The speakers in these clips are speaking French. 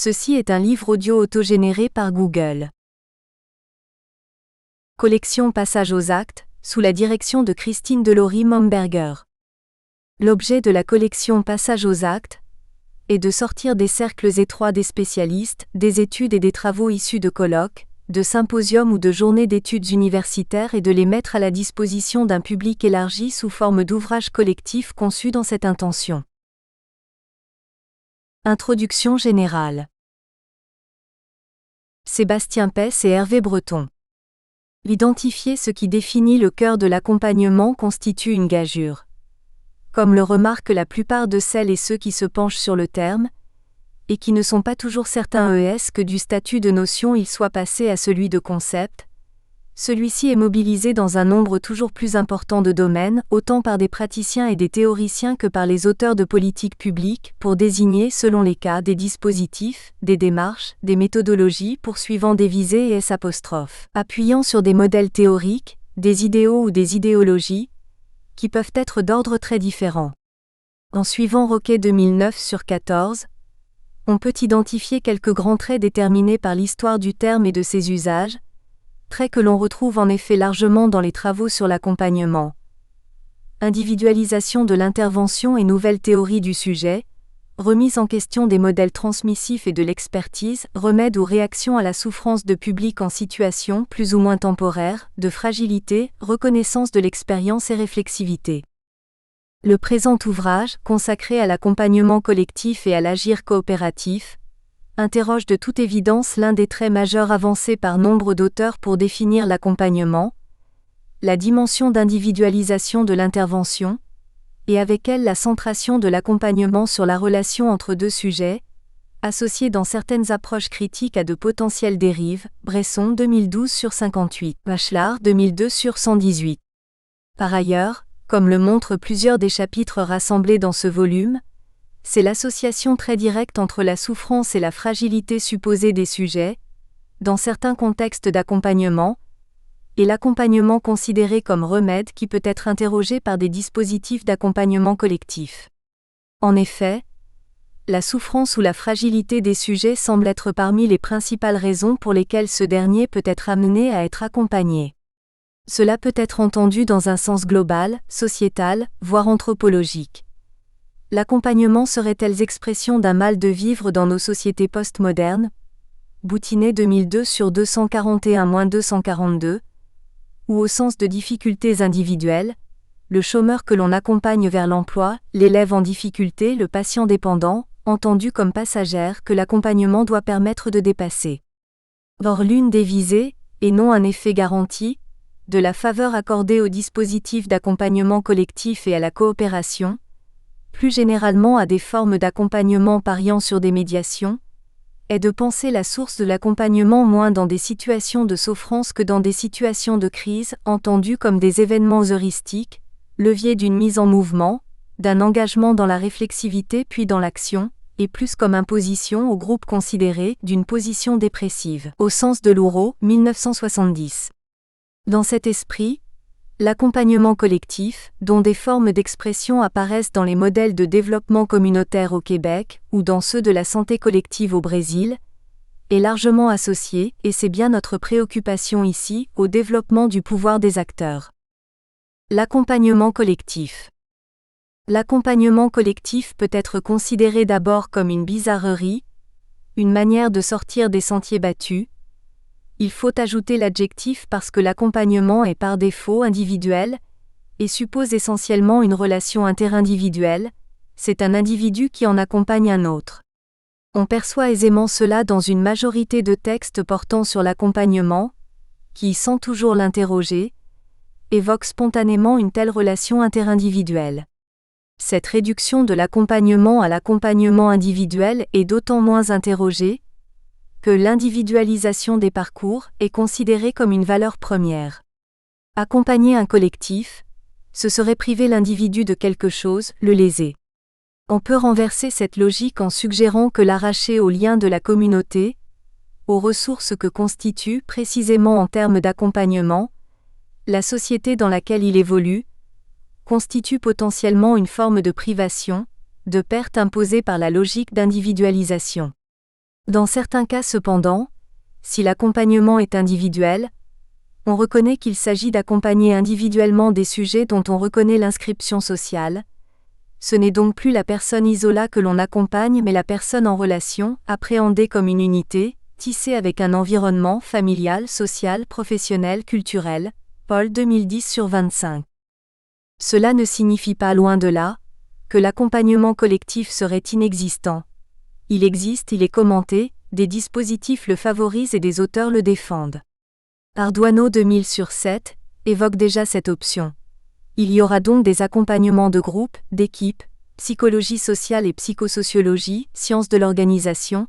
Ceci est un livre audio autogénéré par Google. Collection Passage aux actes, sous la direction de Christine Delory-Momberger. L'objet de la collection Passage aux actes est de sortir des cercles étroits des spécialistes, des études et des travaux issus de colloques, de symposiums ou de journées d'études universitaires et de les mettre à la disposition d'un public élargi sous forme d'ouvrages collectifs conçus dans cette intention. Introduction générale. Sébastien Pess et Hervé Breton. Identifier ce qui définit le cœur de l'accompagnement constitue une gageure. Comme le remarquent la plupart de celles et ceux qui se penchent sur le terme, et qui ne sont pas toujours certains que du statut de notion il soit passé à celui de concept, celui-ci est mobilisé dans un nombre toujours plus important de domaines, autant par des praticiens et des théoriciens que par les auteurs de politique publique, pour désigner, selon les cas, des dispositifs, des démarches, des méthodologies poursuivant des visées et appuyant sur des modèles théoriques, des idéaux ou des idéologies, qui peuvent être d'ordre très différent. En suivant Roquet 2009/14, on peut identifier quelques grands traits déterminés par l'histoire du terme et de ses usages, traits que l'on retrouve en effet largement dans les travaux sur l'accompagnement. Individualisation de l'intervention et nouvelles théories du sujet, remise en question des modèles transmissifs et de l'expertise, remède ou réaction à la souffrance de public en situation plus ou moins temporaire, de fragilité, reconnaissance de l'expérience et réflexivité. Le présent ouvrage, consacré à l'accompagnement collectif et à l'agir coopératif, interroge de toute évidence l'un des traits majeurs avancés par nombre d'auteurs pour définir l'accompagnement, la dimension d'individualisation de l'intervention, et avec elle la centration de l'accompagnement sur la relation entre deux sujets, associée dans certaines approches critiques à de potentielles dérives, Bresson 2012/58, Bachelard 2002/118. Par ailleurs, comme le montrent plusieurs des chapitres rassemblés dans ce volume, c'est l'association très directe entre la souffrance et la fragilité supposée des sujets, dans certains contextes d'accompagnement, et l'accompagnement considéré comme remède qui peut être interrogé par des dispositifs d'accompagnement collectif. En effet, la souffrance ou la fragilité des sujets semble être parmi les principales raisons pour lesquelles ce dernier peut être amené à être accompagné. Cela peut être entendu dans un sens global, sociétal, voire anthropologique. L'accompagnement serait-elle expression d'un mal de vivre dans nos sociétés postmodernes? Boutinet 2002/241-242. Ou au sens de difficultés individuelles, le chômeur que l'on accompagne vers l'emploi, l'élève en difficulté, le patient dépendant, entendu comme passagère que l'accompagnement doit permettre de dépasser. Or l'une des visées, et non un effet garanti, de la faveur accordée au dispositif d'accompagnement collectif et à la coopération, plus généralement à des formes d'accompagnement pariant sur des médiations, est de penser la source de l'accompagnement moins dans des situations de souffrance que dans des situations de crise, entendues comme des événements heuristiques, leviers d'une mise en mouvement, d'un engagement dans la réflexivité puis dans l'action, et plus comme imposition au groupe considéré d'une position dépressive, au sens de Louraud, 1970. Dans cet esprit, l'accompagnement collectif, dont des formes d'expression apparaissent dans les modèles de développement communautaire au Québec ou dans ceux de la santé collective au Brésil, est largement associé, et c'est bien notre préoccupation ici, au développement du pouvoir des acteurs. L'accompagnement collectif. L'accompagnement collectif peut être considéré d'abord comme une bizarrerie, une manière de sortir des sentiers battus. Il faut ajouter l'adjectif parce que l'accompagnement est par défaut individuel, et suppose essentiellement une relation interindividuelle, c'est un individu qui en accompagne un autre. On perçoit aisément cela dans une majorité de textes portant sur l'accompagnement, qui, sans toujours l'interroger, évoquent spontanément une telle relation interindividuelle. Cette réduction de l'accompagnement à l'accompagnement individuel est d'autant moins interrogée, que l'individualisation des parcours est considérée comme une valeur première. Accompagner un collectif, ce serait priver l'individu de quelque chose, le léser. On peut renverser cette logique en suggérant que l'arracher aux liens de la communauté, aux ressources que constitue, précisément en termes d'accompagnement, la société dans laquelle il évolue, constitue potentiellement une forme de privation, de perte imposée par la logique d'individualisation. Dans certains cas cependant, si l'accompagnement est individuel, on reconnaît qu'il s'agit d'accompagner individuellement des sujets dont on reconnaît l'inscription sociale. Ce n'est donc plus la personne isolée que l'on accompagne mais la personne en relation, appréhendée comme une unité, tissée avec un environnement familial, social, professionnel, culturel. Paul 2010/25. Cela ne signifie pas, loin de là, que l'accompagnement collectif serait inexistant. Il existe, il est commenté, des dispositifs le favorisent et des auteurs le défendent. Arduano 2000/7 évoque déjà cette option. Il y aura donc des accompagnements de groupe, d'équipe, psychologie sociale et psychosociologie, sciences de l'organisation,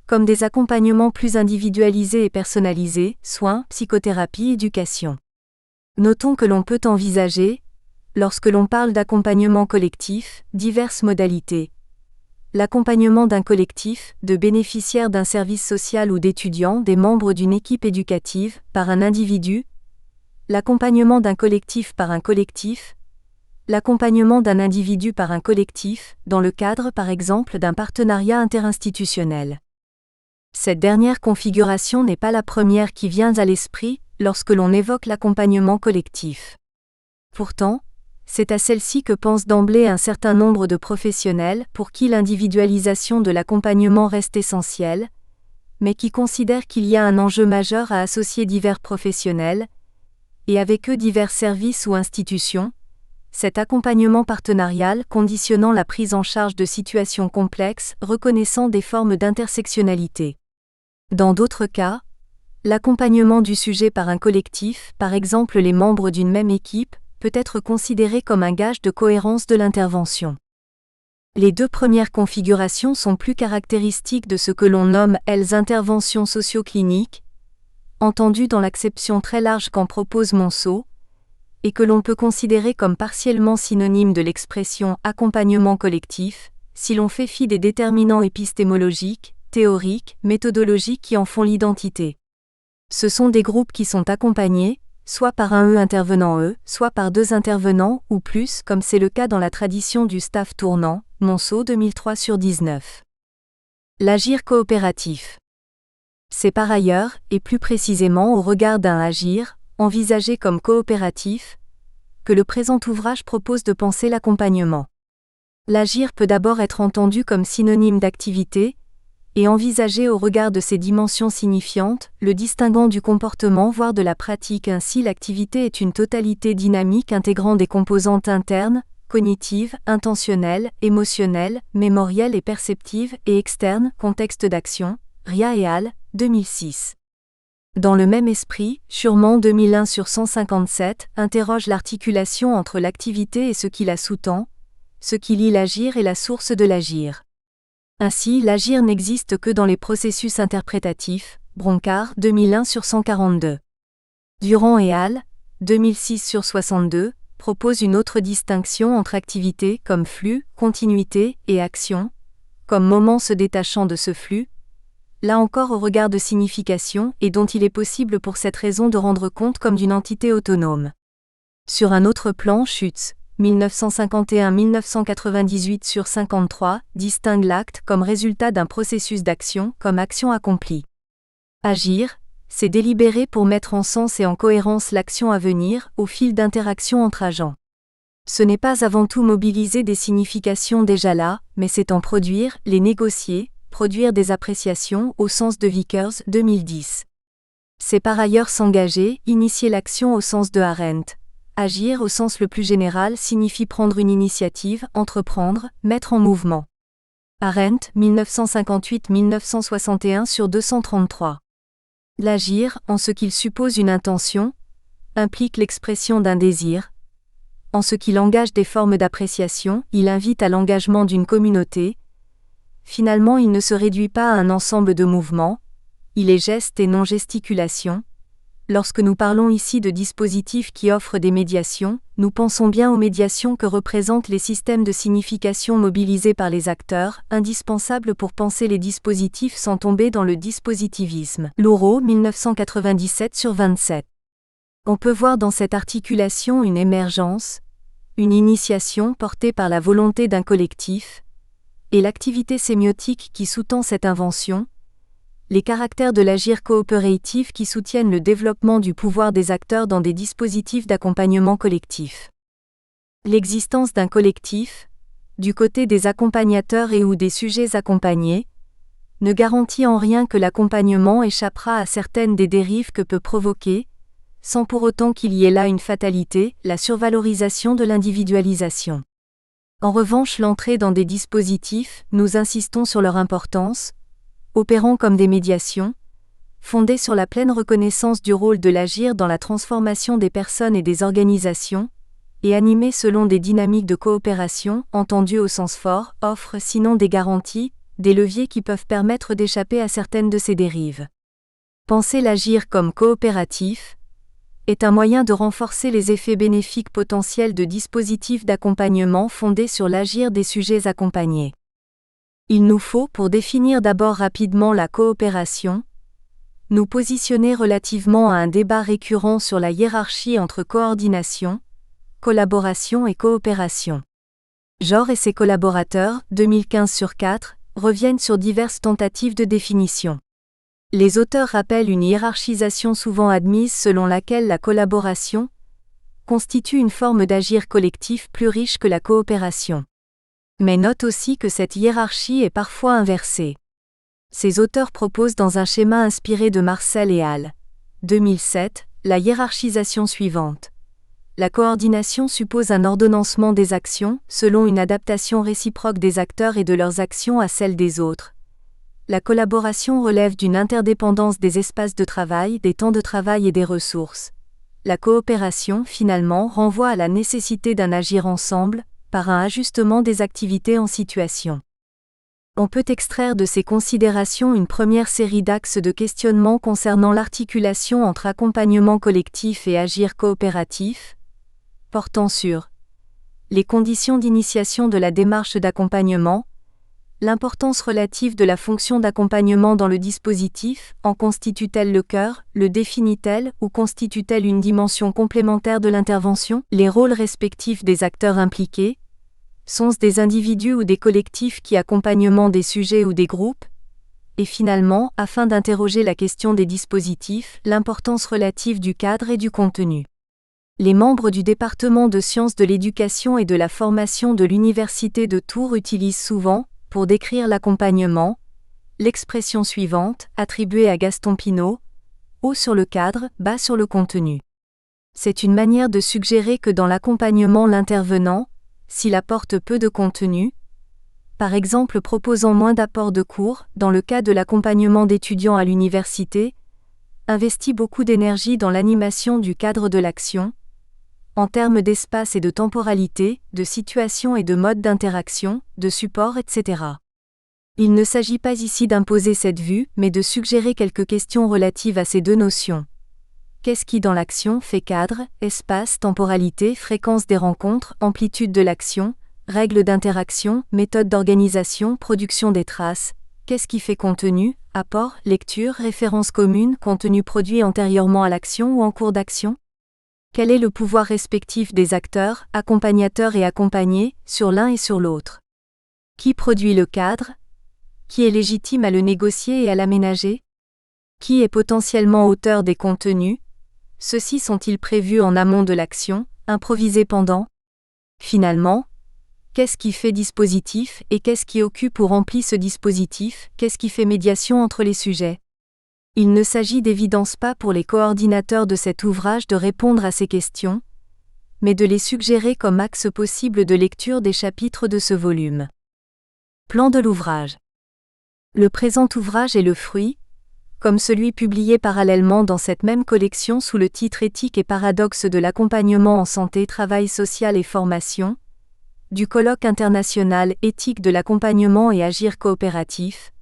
comme des accompagnements plus individualisés et personnalisés, soins, psychothérapie, éducation. Notons que l'on peut envisager, lorsque l'on parle d'accompagnement collectif, diverses modalités. L'accompagnement d'un collectif, de bénéficiaires d'un service social ou d'étudiants, des membres d'une équipe éducative, par un individu. L'accompagnement d'un collectif par un collectif. L'accompagnement d'un individu par un collectif, dans le cadre par exemple d'un partenariat interinstitutionnel. Cette dernière configuration n'est pas la première qui vient à l'esprit lorsque l'on évoque l'accompagnement collectif. Pourtant, c'est à celle-ci que pensent d'emblée un certain nombre de professionnels pour qui l'individualisation de l'accompagnement reste essentielle, mais qui considèrent qu'il y a un enjeu majeur à associer divers professionnels, et avec eux divers services ou institutions, cet accompagnement partenarial conditionnant la prise en charge de situations complexes, reconnaissant des formes d'intersectionnalité. Dans d'autres cas, l'accompagnement du sujet par un collectif, par exemple les membres d'une même équipe, peut être considéré comme un gage de cohérence de l'intervention. Les deux premières configurations sont plus caractéristiques de ce que l'on nomme les interventions socio-cliniques, entendues dans l'acception très large qu'en propose Monceau, et que l'on peut considérer comme partiellement synonyme de l'expression accompagnement collectif, si l'on fait fi des déterminants épistémologiques, théoriques, méthodologiques qui en font l'identité. Ce sont des groupes qui sont accompagnés, soit par un intervenant soit par deux intervenants ou plus, comme c'est le cas dans la tradition du staff tournant, Monceau 2003/19. L'agir coopératif. C'est par ailleurs, et plus précisément au regard d'un agir, envisagé comme coopératif, que le présent ouvrage propose de penser l'accompagnement. L'agir peut d'abord être entendu comme synonyme d'activité, et envisagé au regard de ses dimensions signifiantes, le distinguant du comportement voire de la pratique. Ainsi l'activité est une totalité dynamique intégrant des composantes internes, cognitives, intentionnelles, émotionnelles, mémorielles et perceptives, et externes, contexte d'action, Ria et al., 2006. Dans le même esprit, Schurman 2001/157 interroge l'articulation entre l'activité et ce qui la sous-tend, ce qui lie l'agir et la source de l'agir. Ainsi, l'agir n'existe que dans les processus interprétatifs, Broncard 2001/142. Durand et al., 2006/62, propose une autre distinction entre activité comme flux, continuité, et action, comme moment se détachant de ce flux, là encore au regard de signification, et dont il est possible pour cette raison de rendre compte comme d'une entité autonome. Sur un autre plan, Schütz, 1951-1998/53, distingue l'acte comme résultat d'un processus d'action, comme action accomplie. Agir, c'est délibérer pour mettre en sens et en cohérence l'action à venir, au fil d'interaction entre agents. Ce n'est pas avant tout mobiliser des significations déjà là, mais c'est en produire, les négocier, produire des appréciations, au sens de Vickers, 2010. C'est par ailleurs s'engager, initier l'action au sens de Arendt. Agir au sens le plus général signifie prendre une initiative, entreprendre, mettre en mouvement. Arendt, 1958-1961/233. L'agir, en ce qu'il suppose une intention, implique l'expression d'un désir. En ce qu'il engage des formes d'appréciation, il invite à l'engagement d'une communauté. Finalement, il ne se réduit pas à un ensemble de mouvements, il est geste et non gesticulation. Lorsque nous parlons ici de dispositifs qui offrent des médiations, nous pensons bien aux médiations que représentent les systèmes de signification mobilisés par les acteurs, indispensables pour penser les dispositifs sans tomber dans le dispositivisme. Laureau, 1997/27. On peut voir dans cette articulation une émergence, une initiation portée par la volonté d'un collectif, et l'activité sémiotique qui sous-tend cette invention, les caractères de l'agir coopératif qui soutiennent le développement du pouvoir des acteurs dans des dispositifs d'accompagnement collectif. L'existence d'un collectif, du côté des accompagnateurs et ou des sujets accompagnés, ne garantit en rien que l'accompagnement échappera à certaines des dérives que peut provoquer, sans pour autant qu'il y ait là une fatalité, la survalorisation de l'individualisation. En revanche, l'entrée dans des dispositifs, nous insistons sur leur importance, opérant comme des médiations, fondées sur la pleine reconnaissance du rôle de l'agir dans la transformation des personnes et des organisations, et animées selon des dynamiques de coopération, entendues au sens fort, offrent sinon des garanties, des leviers qui peuvent permettre d'échapper à certaines de ces dérives. Penser l'agir comme coopératif est un moyen de renforcer les effets bénéfiques potentiels de dispositifs d'accompagnement fondés sur l'agir des sujets accompagnés. Il nous faut, pour définir d'abord rapidement la coopération, nous positionner relativement à un débat récurrent sur la hiérarchie entre coordination, collaboration et coopération. Jor et ses collaborateurs, 2015/4, reviennent sur diverses tentatives de définition. Les auteurs rappellent une hiérarchisation souvent admise selon laquelle la collaboration constitue une forme d'agir collectif plus riche que la coopération. Mais note aussi que cette hiérarchie est parfois inversée. Ces auteurs proposent dans un schéma inspiré de Marcel et al. 2007, la hiérarchisation suivante. La coordination suppose un ordonnancement des actions, selon une adaptation réciproque des acteurs et de leurs actions à celles des autres. La collaboration relève d'une interdépendance des espaces de travail, des temps de travail et des ressources. La coopération, finalement, renvoie à la nécessité d'un agir ensemble, par un ajustement des activités en situation. On peut extraire de ces considérations une première série d'axes de questionnement concernant l'articulation entre accompagnement collectif et agir coopératif, portant sur les conditions d'initiation de la démarche d'accompagnement, l'importance relative de la fonction d'accompagnement dans le dispositif, en constitue-t-elle le cœur, le définit-elle ou constitue-t-elle une dimension complémentaire de l'intervention, les rôles respectifs des acteurs impliqués, sont-ce des individus ou des collectifs qui accompagnement des sujets ou des groupes, et finalement, afin d'interroger la question des dispositifs, l'importance relative du cadre et du contenu. Les membres du département de sciences de l'éducation et de la formation de l'Université de Tours utilisent souvent, pour décrire l'accompagnement, l'expression suivante, attribuée à Gaston Pinault, haut sur le cadre, bas sur le contenu. C'est une manière de suggérer que dans l'accompagnement l'intervenant, s'il apporte peu de contenu, par exemple proposant moins d'apports de cours, dans le cas de l'accompagnement d'étudiants à l'université, investit beaucoup d'énergie dans l'animation du cadre de l'action, en termes d'espace et de temporalité, de situation et de mode d'interaction, de support, etc. Il ne s'agit pas ici d'imposer cette vue, mais de suggérer quelques questions relatives à ces deux notions. Qu'est-ce qui dans l'action fait cadre, espace, temporalité, fréquence des rencontres, amplitude de l'action, règles d'interaction, méthode d'organisation, production des traces? Qu'est-ce qui fait contenu, apport, lecture, référence commune, contenu produit antérieurement à l'action ou en cours d'action? Quel est le pouvoir respectif des acteurs, accompagnateurs et accompagnés, sur l'un et sur l'autre? Qui produit le cadre? Qui est légitime à le négocier et à l'aménager? Qui est potentiellement auteur des contenus? Ceux-ci sont-ils prévus en amont de l'action, improvisés pendant? Finalement, qu'est-ce qui fait dispositif et qu'est-ce qui occupe ou remplit ce dispositif? Qu'est-ce qui fait médiation entre les sujets? Il ne s'agit d'évidence pas pour les coordinateurs de cet ouvrage de répondre à ces questions, mais de les suggérer comme axe possible de lecture des chapitres de ce volume. Plan de l'ouvrage. Le présent ouvrage est le fruit, comme celui publié parallèlement dans cette même collection sous le titre Éthique et paradoxes de l'accompagnement en santé, travail social et formation, du colloque international Éthique de l'accompagnement et agir coopératif,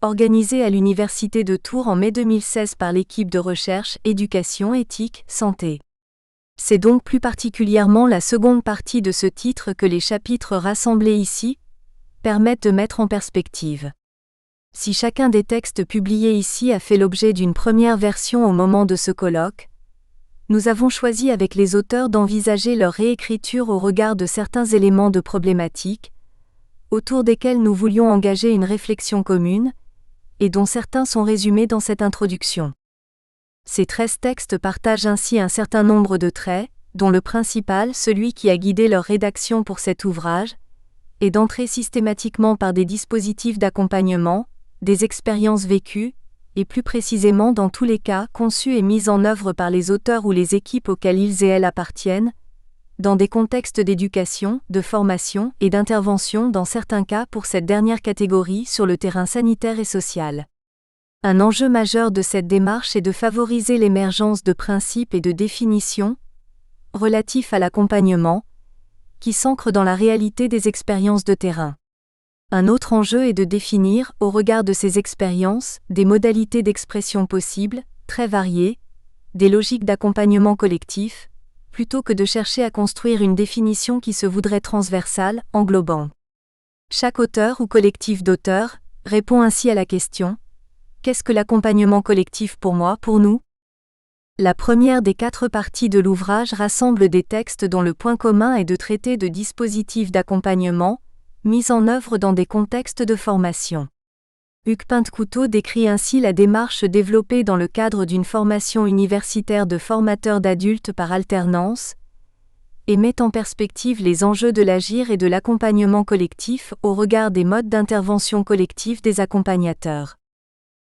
organisé à l'Université de Tours en mai 2016 par l'équipe de recherche Éducation, éthique, santé. C'est donc plus particulièrement la seconde partie de ce titre que les chapitres rassemblés ici permettent de mettre en perspective. Si chacun des textes publiés ici a fait l'objet d'une première version au moment de ce colloque, nous avons choisi avec les auteurs d'envisager leur réécriture au regard de certains éléments de problématique, autour desquels nous voulions engager une réflexion commune, et dont certains sont résumés dans cette introduction. Ces 13 textes partagent ainsi un certain nombre de traits, dont le principal, celui qui a guidé leur rédaction pour cet ouvrage, est d'entrer systématiquement par des dispositifs d'accompagnement, des expériences vécues, et plus précisément dans tous les cas conçus et mis en œuvre par les auteurs ou les équipes auxquelles ils et elles appartiennent, dans des contextes d'éducation, de formation et d'intervention dans certains cas pour cette dernière catégorie sur le terrain sanitaire et social. Un enjeu majeur de cette démarche est de favoriser l'émergence de principes et de définitions relatifs à l'accompagnement, qui s'ancrent dans la réalité des expériences de terrain. Un autre enjeu est de définir, au regard de ces expériences, des modalités d'expression possibles, très variées, des logiques d'accompagnement collectif, plutôt que de chercher à construire une définition qui se voudrait transversale, englobant. Chaque auteur ou collectif d'auteurs répond ainsi à la question : qu'est-ce que l'accompagnement collectif pour moi, pour nous ? La première des 4 parties de l'ouvrage rassemble des textes dont le point commun est de traiter de dispositifs d'accompagnement, mis en œuvre dans des contextes de formation. Hugues Pinte-Couteau décrit ainsi la démarche développée dans le cadre d'une formation universitaire de formateurs d'adultes par alternance, et met en perspective les enjeux de l'agir et de l'accompagnement collectif au regard des modes d'intervention collective des accompagnateurs.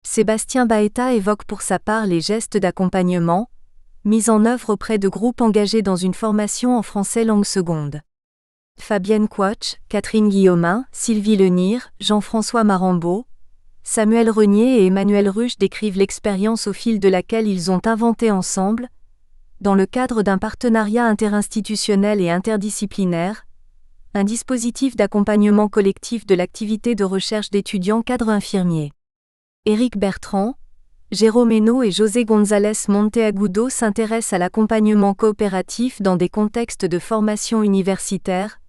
Sébastien Baeta évoque pour sa part les gestes d'accompagnement, mis en œuvre auprès de groupes engagés dans une formation en français langue seconde. Fabienne Quoch, Catherine Guillaumin, Sylvie Lenire, Jean-François Marambeau, Samuel Renier et Emmanuel Ruche décrivent l'expérience au fil de laquelle ils ont inventé ensemble, dans le cadre d'un partenariat interinstitutionnel et interdisciplinaire, un dispositif d'accompagnement collectif de l'activité de recherche d'étudiants cadres infirmiers. Éric Bertrand, Jérôme Hainaut et José González Monteagudo s'intéressent à l'accompagnement coopératif dans des contextes de formation universitaire,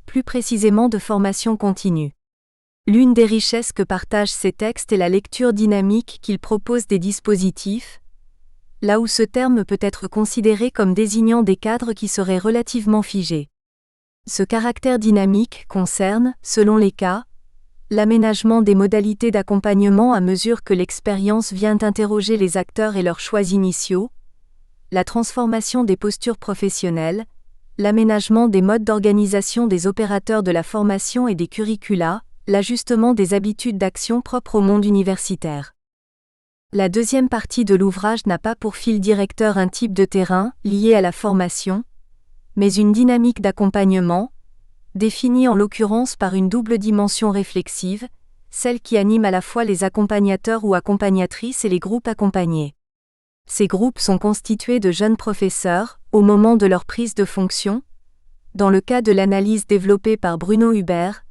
plus précisément de formation continue. L'une des richesses que partagent ces textes est la lecture dynamique qu'ils proposent des dispositifs, là où ce terme peut être considéré comme désignant des cadres qui seraient relativement figés. Ce caractère dynamique concerne, selon les cas, l'aménagement des modalités d'accompagnement à mesure que l'expérience vient interroger les acteurs et leurs choix initiaux, la transformation des postures professionnelles, l'aménagement des modes d'organisation des opérateurs de la formation et des curricula, l'ajustement des habitudes d'action propres au monde universitaire. La deuxième partie de l'ouvrage n'a pas pour fil directeur un type de terrain lié à la formation, mais une dynamique d'accompagnement, définie en l'occurrence par une double dimension réflexive, celle qui anime à la fois les accompagnateurs ou accompagnatrices et les groupes accompagnés. Ces groupes sont constitués de jeunes professeurs, au moment de leur prise de fonction, dans le cas de l'analyse développée par Bruno Hubert,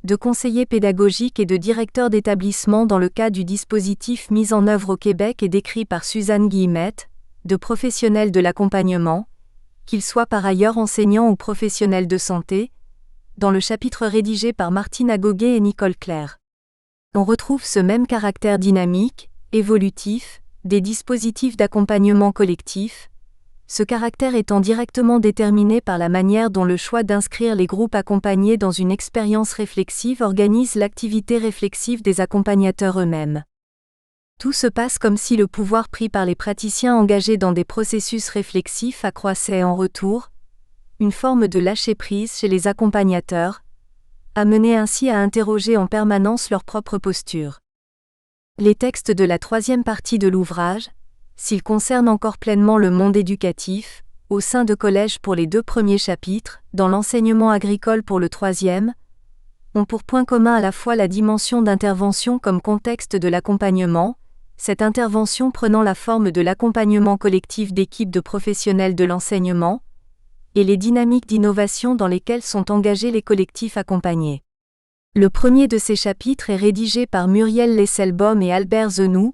de conseillers pédagogiques et de directeurs d'établissement dans le cas du dispositif mis en œuvre au Québec et décrit par Suzanne Guillemette, de professionnels de l'accompagnement, qu'ils soient par ailleurs enseignants ou professionnels de santé, dans le chapitre rédigé par Martine Agoguet et Nicole Claire. On retrouve ce même caractère dynamique, évolutif, des dispositifs d'accompagnement collectif, ce caractère étant directement déterminé par la manière dont le choix d'inscrire les groupes accompagnés dans une expérience réflexive organise l'activité réflexive des accompagnateurs eux-mêmes. Tout se passe comme si le pouvoir pris par les praticiens engagés dans des processus réflexifs accroissait en retour, une forme de lâcher-prise chez les accompagnateurs, amenés ainsi à interroger en permanence leur propre posture. Les textes de la troisième partie de l'ouvrage, s'ils concernent encore pleinement le monde éducatif, au sein de collèges pour les 2 premiers chapitres, dans l'enseignement agricole pour le 3e, ont pour point commun à la fois la dimension d'intervention comme contexte de l'accompagnement, cette intervention prenant la forme de l'accompagnement collectif d'équipes de professionnels de l'enseignement, et les dynamiques d'innovation dans lesquelles sont engagés les collectifs accompagnés. Le premier de ces chapitres est rédigé par Muriel Lesselbaum et Albert Zenou,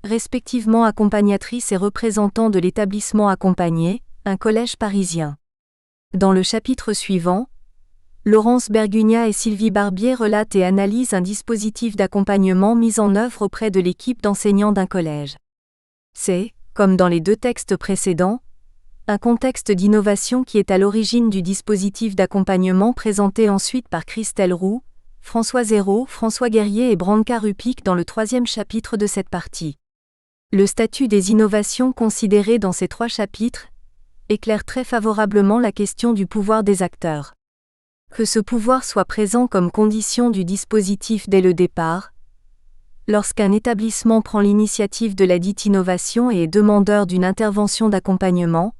respectivement accompagnatrices et représentants de l'établissement accompagné, un collège parisien. Dans le chapitre suivant, Laurence Bergugna et Sylvie Barbier relatent et analysent un dispositif d'accompagnement mis en œuvre auprès de l'équipe d'enseignants d'un collège. C'est, comme dans les 2 textes précédents, un contexte d'innovation qui est à l'origine du dispositif d'accompagnement présenté ensuite par Christelle Roux, François Zéro, François Guerrier et Branka Rupick dans le 3e chapitre de cette partie. Le statut des innovations considérées dans ces 3 chapitres éclaire très favorablement la question du pouvoir des acteurs. Que ce pouvoir soit présent comme condition du dispositif dès le départ, lorsqu'un établissement prend l'initiative de la dite innovation et est demandeur d'une intervention d'accompagnement,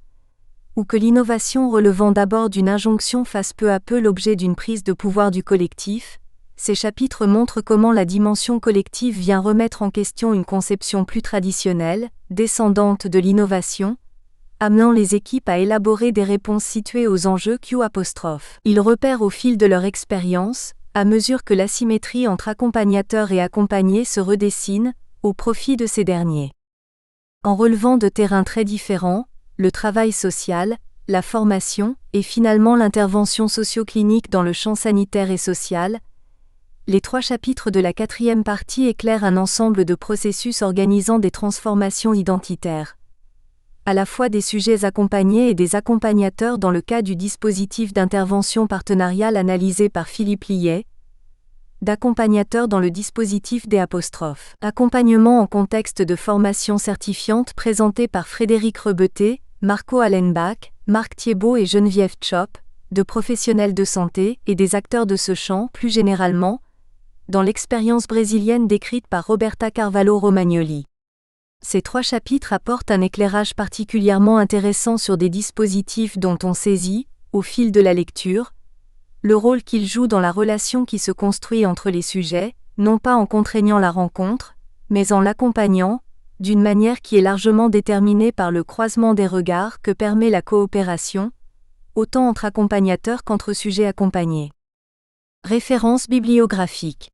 ou que l'innovation relevant d'abord d'une injonction fasse peu à peu l'objet d'une prise de pouvoir du collectif, ces chapitres montrent comment la dimension collective vient remettre en question une conception plus traditionnelle, descendante de l'innovation, amenant les équipes à élaborer des réponses situées aux enjeux Q'. Ils repèrent au fil de leur expérience, à mesure que l'asymétrie entre accompagnateurs et accompagnés se redessine, au profit de ces derniers. En relevant de terrains très différents, le travail social, la formation et finalement l'intervention socio-clinique dans le champ sanitaire et social, les 3 chapitres de la 4e partie éclairent un ensemble de processus organisant des transformations identitaires, à la fois des sujets accompagnés et des accompagnateurs dans le cas du dispositif d'intervention partenariale analysé par Philippe Liet, d'accompagnateurs dans le dispositif des '. Accompagnement en contexte de formation certifiante présenté par Frédéric Rebeté, Marco Allenbach, Marc Thiebaud et Geneviève Tchop, de professionnels de santé et des acteurs de ce champ plus généralement, dans l'expérience brésilienne décrite par Roberta Carvalho Romagnoli. Ces 3 chapitres apportent un éclairage particulièrement intéressant sur des dispositifs dont on saisit, au fil de la lecture, le rôle qu'ils jouent dans la relation qui se construit entre les sujets, non pas en contraignant la rencontre, mais en l'accompagnant, d'une manière qui est largement déterminée par le croisement des regards que permet la coopération, autant entre accompagnateurs qu'entre sujets accompagnés. Références bibliographiques.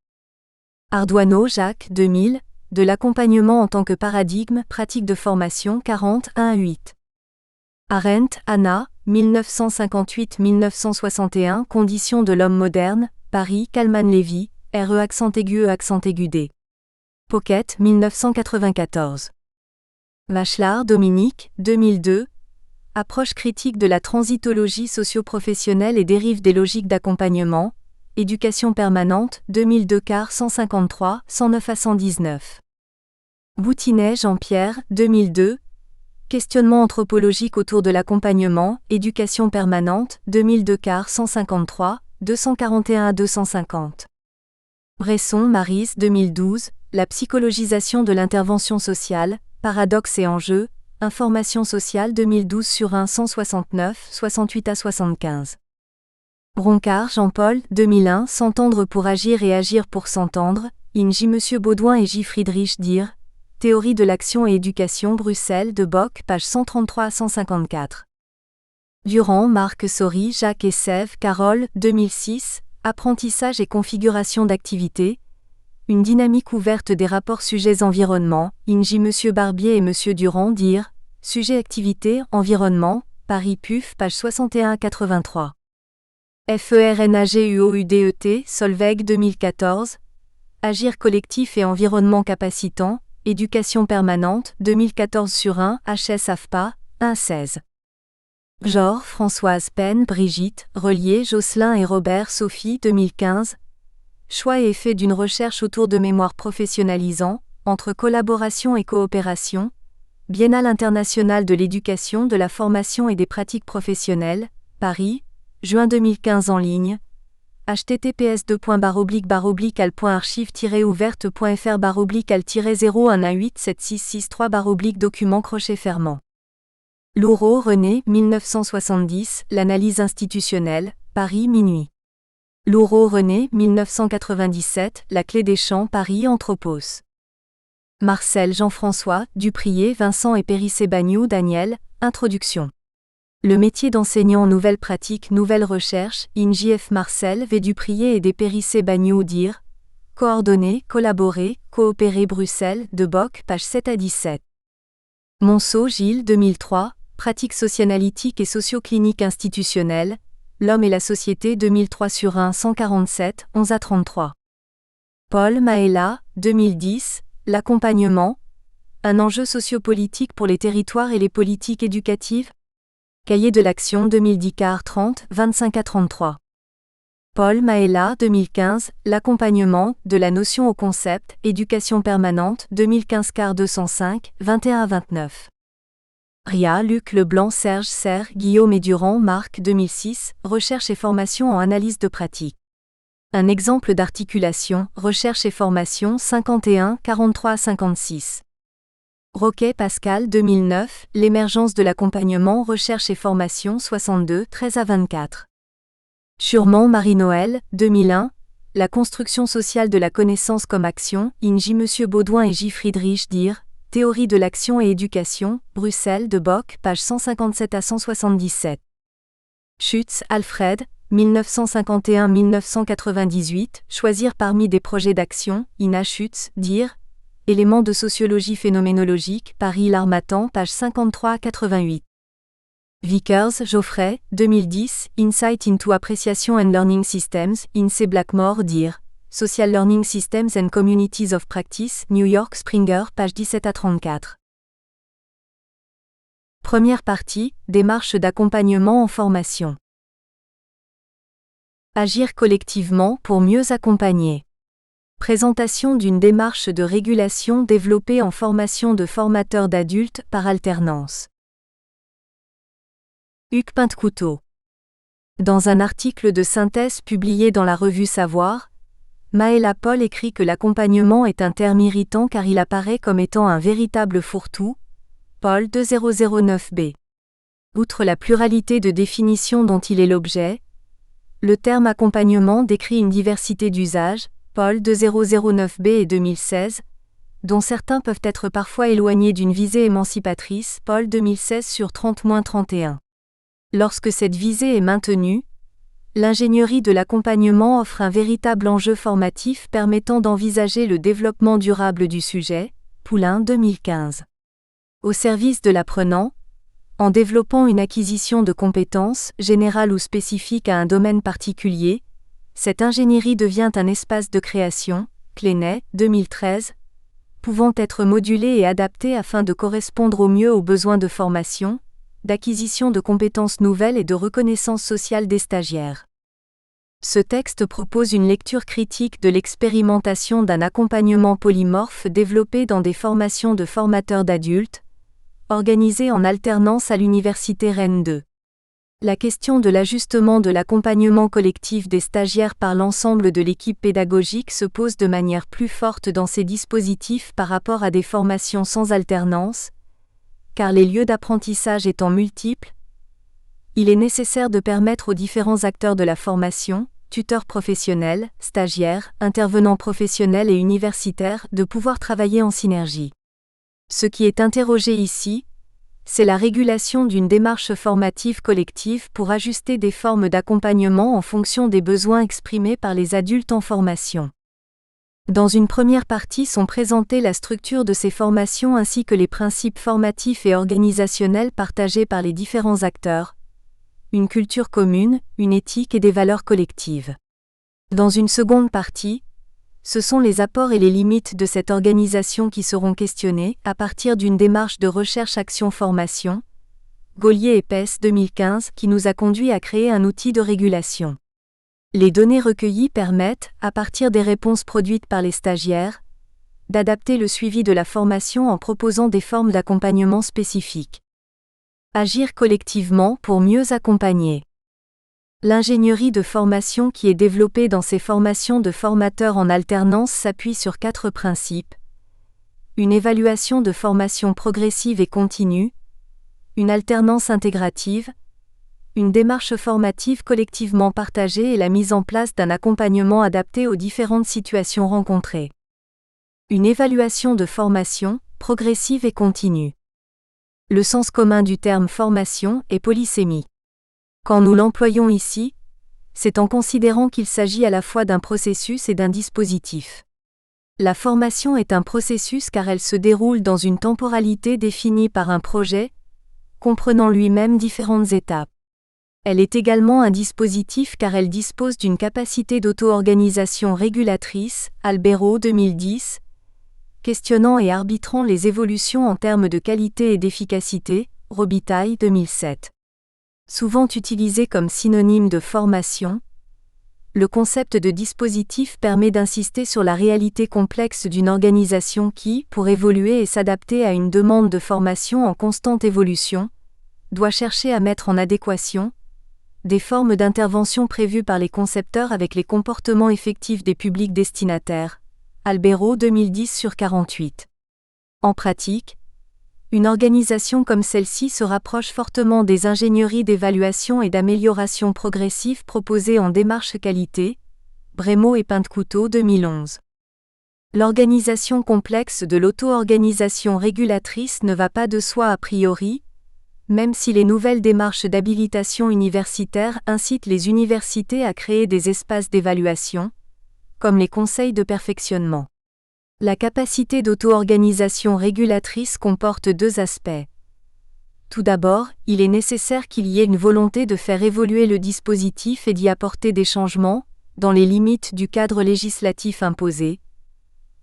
Ardoineau, Jacques, 2000, de l'accompagnement en tant que paradigme, pratique de formation 40-1-8. Arendt, Anna, 1958-1961, Conditions de l'homme moderne, Paris, Kalman-Levy, RE accent aigu D. Pocket, 1994. Vachelard, Dominique, 2002. Approche critique de la transitologie socio-professionnelle et dérive des logiques d'accompagnement, Éducation permanente, 2002 car 153, 109 à 119. Boutinet, Jean-Pierre, 2002. Questionnement anthropologique autour de l'accompagnement, Éducation permanente, 2002 car 153, 241 à 250. Bresson, Maryse, 2012. La psychologisation de l'intervention sociale, paradoxes et enjeux, Information sociale 2012 sur 1 169, 68 à 75. Broncard, Jean-Paul, 2001, S'entendre pour agir et agir pour s'entendre, in J. M. Baudouin et J. Friedrich Dir, Théorie de l'action et éducation, Bruxelles, de Bock, page 133 à 154. Durand, Marc Sori, Jacques et Sèvres, Carole, 2006, Apprentissage et configuration d'activité, une dynamique ouverte des rapports sujets-environnement, in J. M. Barbier et M. Durand, Dir, Sujet-activité, environnement, Paris PUF, page 61 à 83. FERNAGUOUDET, Solveig 2014, Agir collectif et environnement capacitant, Éducation permanente, 2014 sur 1, HS AFPA, 1-16. Genre, Françoise Penn, Brigitte, Relier, Jocelyn et Robert, Sophie, 2015. Choix et effet d'une recherche autour de mémoire professionnalisant, entre collaboration et coopération, Biennale internationale de l'éducation, de la formation et des pratiques professionnelles, Paris, juin 2015 en ligne, https://al-ouverte.fr/al-0118663 document crochet fermant. Loureau, René, 1970, L'analyse institutionnelle, Paris, minuit. Loureau, René, 1997, La clé des champs, Paris, Anthropos. Marcel, Jean-François, Duprier, Vincent et Périssé-Bagnou, Daniel, Introduction. Le métier d'enseignant en nouvelles pratiques, nouvelles recherches, in JF Marcel, V. Duprier et des Périssé-Bagnou, Dire, Coordonner, collaborer, coopérer, Bruxelles, de Bock, page 7 à 17. Monceau, Gilles, 2003, Pratique socio-analytique et socio-clinique institutionnelle, L'homme et la société, 2003 sur 1 147, 11 à 33. Paul, Maëla, 2010, L'accompagnement, un enjeu sociopolitique pour les territoires et les politiques éducatives. Cahier de l'action 2010 car 30, 25 à 33. Paul Maella 2015, L'accompagnement, de la notion au concept, Éducation permanente 2015 quart 205, 21-29. Ria, Luc Leblanc, Serge Serre, Guillaume et Durand, Marc 2006, Recherche et formation en analyse de pratique. Un exemple d'articulation, Recherche et formation 51, 43-56. Roquet Pascal 2009, L'émergence de l'accompagnement, Recherche et formation 62, 13-24. Schurman Marie-Noël, 2001, La construction sociale de la connaissance comme action, J. M. Baudouin et J. Friedrich Dir, Théorie de l'action et éducation, Bruxelles de Bock, pages 157 à 177. Schütz, Alfred, 1951-1998, Choisir parmi des projets d'action, Ina Schütz, Dir, Éléments de sociologie phénoménologique, Paris L'Harmattan, pages 53 à 88. Vickers, Geoffrey, 2010, Insight into Appreciation and Learning Systems, INSEE Blackmore, Dir. Social Learning Systems and Communities of Practice, New York Springer, page 17 à 34. Première partie, démarche d'accompagnement en formation. Agir collectivement pour mieux accompagner. Présentation d'une démarche de régulation développée en formation de formateurs d'adultes par alternance. Hugues Pinte-Couteau. Dans un article de synthèse publié dans la revue Savoir, Maella Paul écrit que l'accompagnement est un terme irritant car il apparaît comme étant un véritable fourre-tout. Paul 2009b. Outre la pluralité de définitions dont il est l'objet, le terme accompagnement décrit une diversité d'usages, Paul 2009b et 2016, dont certains peuvent être parfois éloignés d'une visée émancipatrice, Paul 2016 sur 30-31. Lorsque cette visée est maintenue, l'ingénierie de l'accompagnement offre un véritable enjeu formatif permettant d'envisager le développement durable du sujet, Poulain 2015. Au service de l'apprenant, en développant une acquisition de compétences, générales ou spécifiques à un domaine particulier, cette ingénierie devient un espace de création, Clénet 2013, pouvant être modulé et adapté afin de correspondre au mieux aux besoins de formation, d'acquisition de compétences nouvelles et de reconnaissance sociale des stagiaires. Ce texte propose une lecture critique de l'expérimentation d'un accompagnement polymorphe développé dans des formations de formateurs d'adultes, organisées en alternance à l'Université Rennes 2. La question de l'ajustement de l'accompagnement collectif des stagiaires par l'ensemble de l'équipe pédagogique se pose de manière plus forte dans ces dispositifs par rapport à des formations sans alternance, car les lieux d'apprentissage étant multiples, il est nécessaire de permettre aux différents acteurs de la formation, tuteurs professionnels, stagiaires, intervenants professionnels et universitaires, de pouvoir travailler en synergie. Ce qui est interrogé ici, c'est la régulation d'une démarche formative collective pour ajuster des formes d'accompagnement en fonction des besoins exprimés par les adultes en formation. Dans une première partie sont présentées la structure de ces formations ainsi que les principes formatifs et organisationnels partagés par les différents acteurs, une culture commune, une éthique et des valeurs collectives. Dans une seconde partie, ce sont les apports et les limites de cette organisation qui seront questionnés à partir d'une démarche de recherche-action-formation, Gaulier et Pes 2015 qui nous a conduit à créer un outil de régulation. Les données recueillies permettent, à partir des réponses produites par les stagiaires, d'adapter le suivi de la formation en proposant des formes d'accompagnement spécifiques. Agir collectivement pour mieux accompagner. L'ingénierie de formation qui est développée dans ces formations de formateurs en alternance s'appuie sur 4 principes. Une évaluation de formation progressive et continue, une alternance intégrative, une démarche formative collectivement partagée et la mise en place d'un accompagnement adapté aux différentes situations rencontrées. Une évaluation de formation, progressive et continue. Le sens commun du terme formation est polysémie. Quand nous l'employons ici, c'est en considérant qu'il s'agit à la fois d'un processus et d'un dispositif. La formation est un processus car elle se déroule dans une temporalité définie par un projet, comprenant lui-même différentes étapes. Elle est également un dispositif car elle dispose d'une capacité d'auto-organisation régulatrice, Albero 2010, questionnant et arbitrant les évolutions en termes de qualité et d'efficacité, Robitaille 2007. Souvent utilisée comme synonyme de formation, le concept de dispositif permet d'insister sur la réalité complexe d'une organisation qui, pour évoluer et s'adapter à une demande de formation en constante évolution, doit chercher à mettre en adéquation des formes d'intervention prévues par les concepteurs avec les comportements effectifs des publics destinataires. Albero 2010/48. En pratique, une organisation comme celle-ci se rapproche fortement des ingénieries d'évaluation et d'amélioration progressive proposées en démarche qualité, Brémaud et Pintecouteau 2011. L'organisation complexe de l'auto-organisation régulatrice ne va pas de soi a priori, même si les nouvelles démarches d'habilitation universitaire incitent les universités à créer des espaces d'évaluation, comme les conseils de perfectionnement. La capacité d'auto-organisation régulatrice comporte deux aspects. Tout d'abord, il est nécessaire qu'il y ait une volonté de faire évoluer le dispositif et d'y apporter des changements, dans les limites du cadre législatif imposé.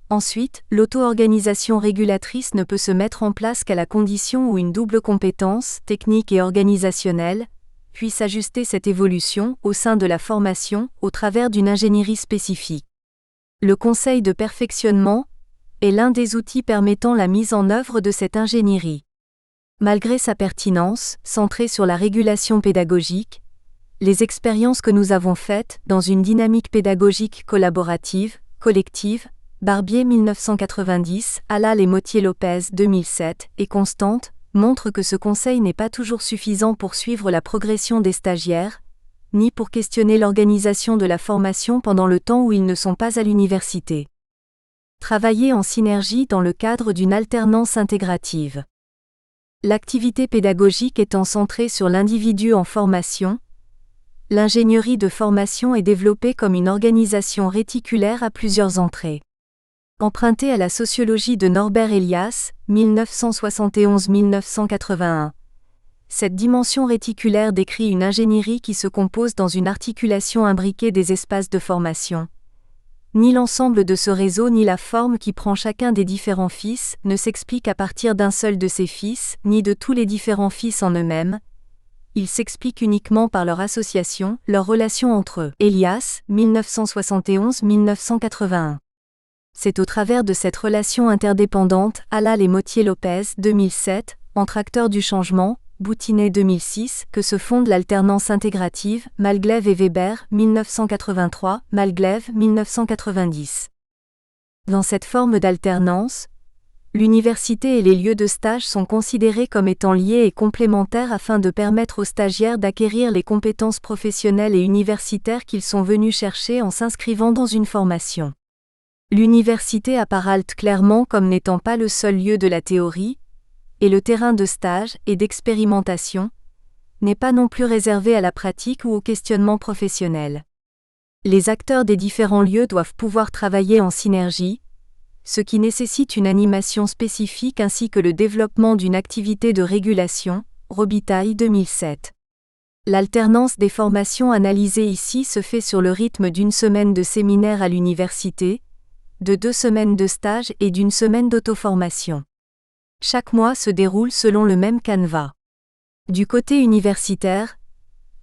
Ensuite, l'auto-organisation régulatrice ne peut se mettre en place qu'à la condition où une double compétence, technique et organisationnelle, puisse ajuster cette évolution au sein de la formation au travers d'une ingénierie spécifique. Le conseil de perfectionnement est l'un des outils permettant la mise en œuvre de cette ingénierie. Malgré sa pertinence, centrée sur la régulation pédagogique, les expériences que nous avons faites dans une dynamique pédagogique collaborative, collective, Barbier 1990, Allal et Mottier-Lopez 2007, et constante, montrent que ce conseil n'est pas toujours suffisant pour suivre la progression des stagiaires, ni pour questionner l'organisation de la formation pendant le temps où ils ne sont pas à l'université. Travailler en synergie dans le cadre d'une alternance intégrative. L'activité pédagogique étant centrée sur l'individu en formation, l'ingénierie de formation est développée comme une organisation réticulaire à plusieurs entrées. Empruntée à la sociologie de Norbert Elias, 1971-1981. Cette dimension réticulaire décrit une ingénierie qui se compose dans une articulation imbriquée des espaces de formation. Ni l'ensemble de ce réseau ni la forme qui prend chacun des différents fils ne s'explique à partir d'un seul de ces fils, ni de tous les différents fils en eux-mêmes. Ils s'expliquent uniquement par leur association, leur relation entre eux. Elias, 1971-1981. C'est au travers de cette relation interdépendante, Allal et Mottier-Lopez 2007, entre acteurs du changement, Boutinet 2006, que se fonde l'alternance intégrative, Malglev et Weber 1983, Malglev 1990. Dans cette forme d'alternance, l'université et les lieux de stage sont considérés comme étant liés et complémentaires afin de permettre aux stagiaires d'acquérir les compétences professionnelles et universitaires qu'ils sont venus chercher en s'inscrivant dans une formation. L'université apparaît clairement comme n'étant pas le seul lieu de la théorie, et le terrain de stage et d'expérimentation n'est pas non plus réservé à la pratique ou au questionnement professionnel. Les acteurs des différents lieux doivent pouvoir travailler en synergie, ce qui nécessite une animation spécifique ainsi que le développement d'une activité de régulation, Robitaille 2007. L'alternance des formations analysées ici se fait sur le rythme d'une semaine de séminaire à l'université, de 2 semaines de stage et d'une semaine d'auto-formation. Chaque mois se déroule selon le même canevas. Du côté universitaire,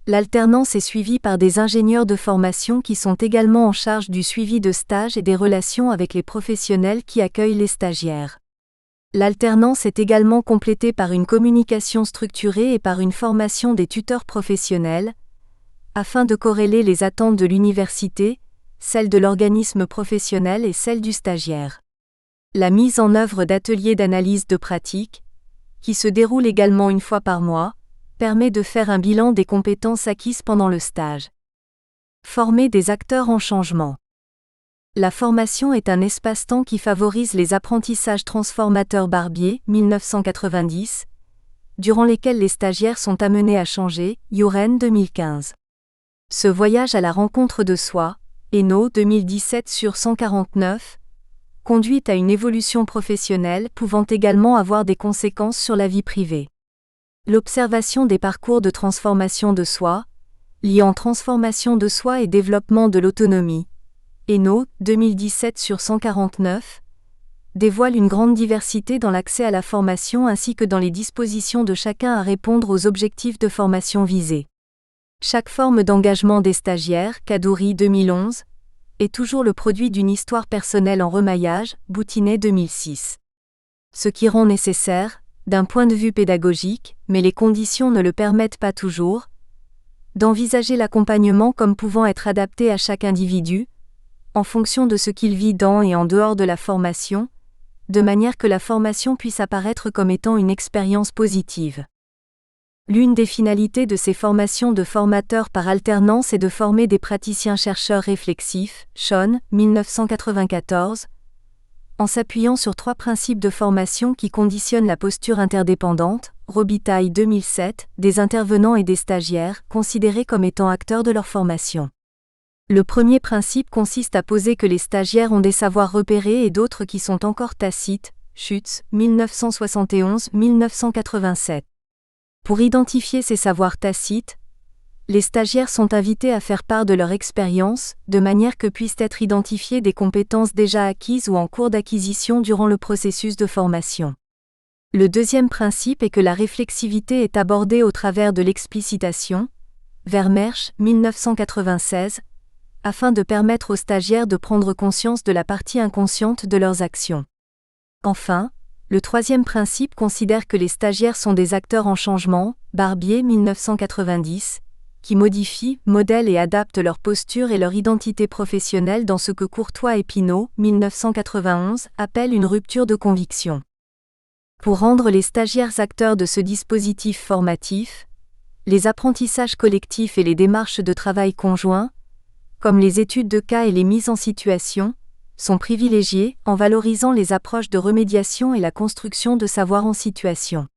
l'alternance est suivie par des ingénieurs de formation qui sont également en charge du suivi de stage et des relations avec les professionnels qui accueillent les stagiaires. L'alternance est également complétée par une communication structurée et par une formation des tuteurs professionnels, afin de corréler les attentes de l'université, celles de l'organisme professionnel et celles du stagiaire. La mise en œuvre d'ateliers d'analyse de pratique, qui se déroulent également une fois par mois, permet de faire un bilan des compétences acquises pendant le stage. Former des acteurs en changement. La formation est un espace-temps qui favorise les apprentissages transformateurs Barbier, 1990, durant lesquels les stagiaires sont amenés à changer, Youren 2015. Ce voyage à la rencontre de soi, Hainaut 2017/149, conduit à une évolution professionnelle pouvant également avoir des conséquences sur la vie privée. L'observation des parcours de transformation de soi, liant transformation de soi et développement de l'autonomie, Hainaut 2017/149, dévoile une grande diversité dans l'accès à la formation ainsi que dans les dispositions de chacun à répondre aux objectifs de formation visés. Chaque forme d'engagement des stagiaires, Kaddouri 2011, est toujours le produit d'une histoire personnelle en remaillage, Boutinet 2006. Ce qui rend nécessaire, d'un point de vue pédagogique, mais les conditions ne le permettent pas toujours, d'envisager l'accompagnement comme pouvant être adapté à chaque individu, en fonction de ce qu'il vit dans et en dehors de la formation, de manière que la formation puisse apparaître comme étant une expérience positive. L'une des finalités de ces formations de formateurs par alternance est de former des praticiens-chercheurs réflexifs, Schoen, 1994, en s'appuyant sur 3 principes de formation qui conditionnent la posture interdépendante, Robitaille 2007, des intervenants et des stagiaires, considérés comme étant acteurs de leur formation. Le premier principe consiste à poser que les stagiaires ont des savoirs repérés et d'autres qui sont encore tacites, Schütz, 1971-1987. Pour identifier ces savoirs tacites, les stagiaires sont invités à faire part de leur expérience, de manière que puissent être identifiées des compétences déjà acquises ou en cours d'acquisition durant le processus de formation. Le deuxième principe est que la réflexivité est abordée au travers de l'explicitation, Vermeersch, 1996, afin de permettre aux stagiaires de prendre conscience de la partie inconsciente de leurs actions. Enfin, le troisième principe considère que les stagiaires sont des acteurs en changement, Barbier 1990, qui modifient, modèlent et adaptent leur posture et leur identité professionnelle dans ce que Courtois et Pinault 1991 appellent une rupture de conviction. Pour rendre les stagiaires acteurs de ce dispositif formatif, les apprentissages collectifs et les démarches de travail conjoint, comme les études de cas et les mises en situation, sont privilégiés en valorisant les approches de remédiation et la construction de savoir en situation.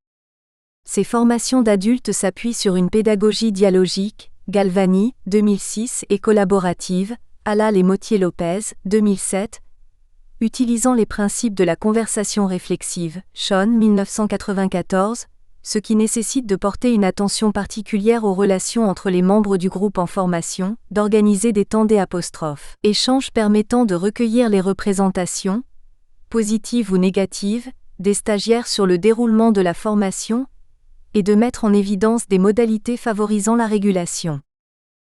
Ces formations d'adultes s'appuient sur une pédagogie dialogique, Galvani, 2006 et collaborative, Allal et Mottier-Lopez, 2007, utilisant les principes de la conversation réflexive, Schoen, 1994, ce qui nécessite de porter une attention particulière aux relations entre les membres du groupe en formation, d'organiser des temps d'échanges permettant de recueillir les représentations, positives ou négatives, des stagiaires sur le déroulement de la formation, et de mettre en évidence des modalités favorisant la régulation.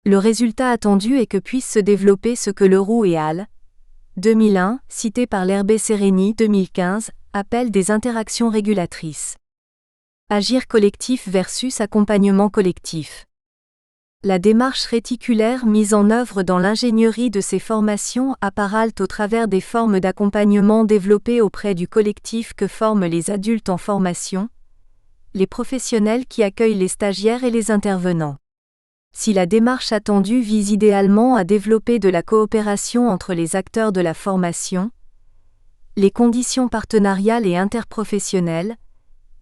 Le résultat attendu est que puisse se développer ce que Leroux et al. 2001, cité par l'Herbe Sereni 2015, appellent des interactions régulatrices. Agir collectif versus accompagnement collectif. La démarche réticulaire mise en œuvre dans l'ingénierie de ces formations apparaît au travers des formes d'accompagnement développées auprès du collectif que forment les adultes en formation, les professionnels qui accueillent les stagiaires et les intervenants. Si la démarche attendue vise idéalement à développer de la coopération entre les acteurs de la formation, les conditions partenariales et interprofessionnelles,